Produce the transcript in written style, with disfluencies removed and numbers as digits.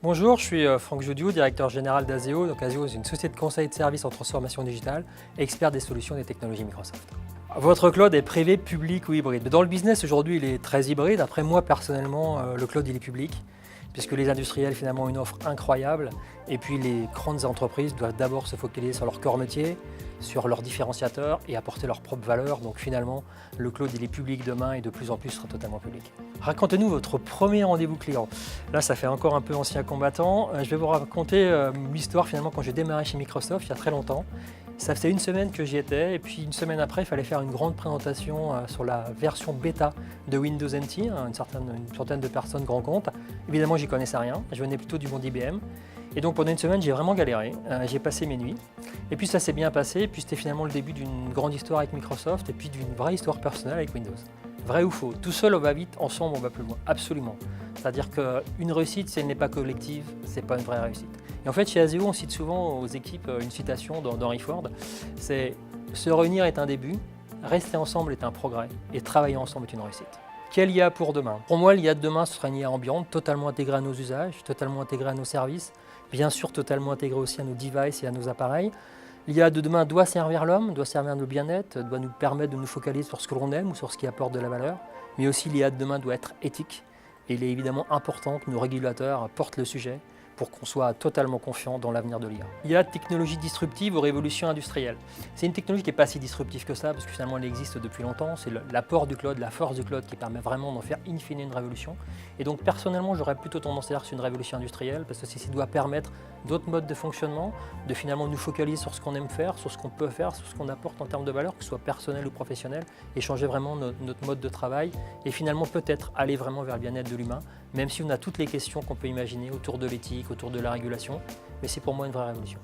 Bonjour, je suis Franck Jodiou, directeur général d'Azeo. Donc Azeo est une société de conseil et de services en transformation digitale, expert des solutions et des technologies Microsoft. Votre cloud est privé, public ou hybride? Dans le business aujourd'hui, il est très hybride. Après moi personnellement, le cloud il est public, puisque les industriels finalement ont une offre incroyable. Et puis les grandes entreprises doivent d'abord se focaliser sur leur corps métier, sur leurs différenciateurs et apporter leur propre valeur. Donc finalement, le cloud il est public demain et de plus en plus sera totalement public. Racontez-nous votre premier rendez-vous client. Là, ça fait encore un peu ancien combattant. Je vais vous raconter l'histoire finalement quand j'ai démarré chez Microsoft il y a très longtemps. Ça faisait une semaine que j'y étais et puis une semaine après, il fallait faire une grande présentation sur la version bêta de Windows NT, une centaine de personnes grand compte. Évidemment, j'y connaissais rien, je venais plutôt du monde IBM. Et donc pendant une semaine, j'ai vraiment galéré, j'ai passé mes nuits. Et puis ça s'est bien passé, et puis c'était finalement le début d'une grande histoire avec Microsoft et puis d'une vraie histoire personnelle avec Windows. Vrai ou faux? Tout seul on va vite, ensemble on va plus loin, absolument. C'est-à-dire qu'une réussite, si elle n'est pas collective, c'est pas une vraie réussite. Et en fait, chez Azeo, on cite souvent aux équipes une citation d'Henry Ford, c'est « Se réunir est un début, rester ensemble est un progrès, et travailler ensemble est une réussite ». Quelle IA pour demain? Pour moi, l'IA de demain, ce sera une IA ambiante, totalement intégrée à nos usages, totalement intégrée à nos services, bien sûr totalement intégrée aussi à nos devices et à nos appareils. L'IA de demain doit servir l'homme, doit servir notre bien-être, doit nous permettre de nous focaliser sur ce que l'on aime ou sur ce qui apporte de la valeur. Mais aussi l'IA de demain doit être éthique. Et il est évidemment important que nos régulateurs portent le sujet pour qu'on soit totalement confiant dans l'avenir de l'IA. IA, technologie disruptive aux révolutions industrielles. C'est une technologie qui n'est pas si disruptive que ça, parce que finalement elle existe depuis longtemps. C'est l'apport du cloud, la force du cloud qui permet vraiment d'en faire in fine une révolution. Et donc personnellement, j'aurais plutôt tendance à dire que c'est une révolution industrielle, parce que ceci doit permettre d'autres modes de fonctionnement, de finalement nous focaliser sur ce qu'on aime faire, sur ce qu'on peut faire, sur ce qu'on apporte en termes de valeur, que ce soit personnel ou professionnel, et changer vraiment notre mode de travail, et finalement peut-être aller vraiment vers le bien-être de l'humain, même si on a toutes les questions qu'on peut imaginer autour de l'éthique, autour de la régulation, mais c'est pour moi une vraie révolution.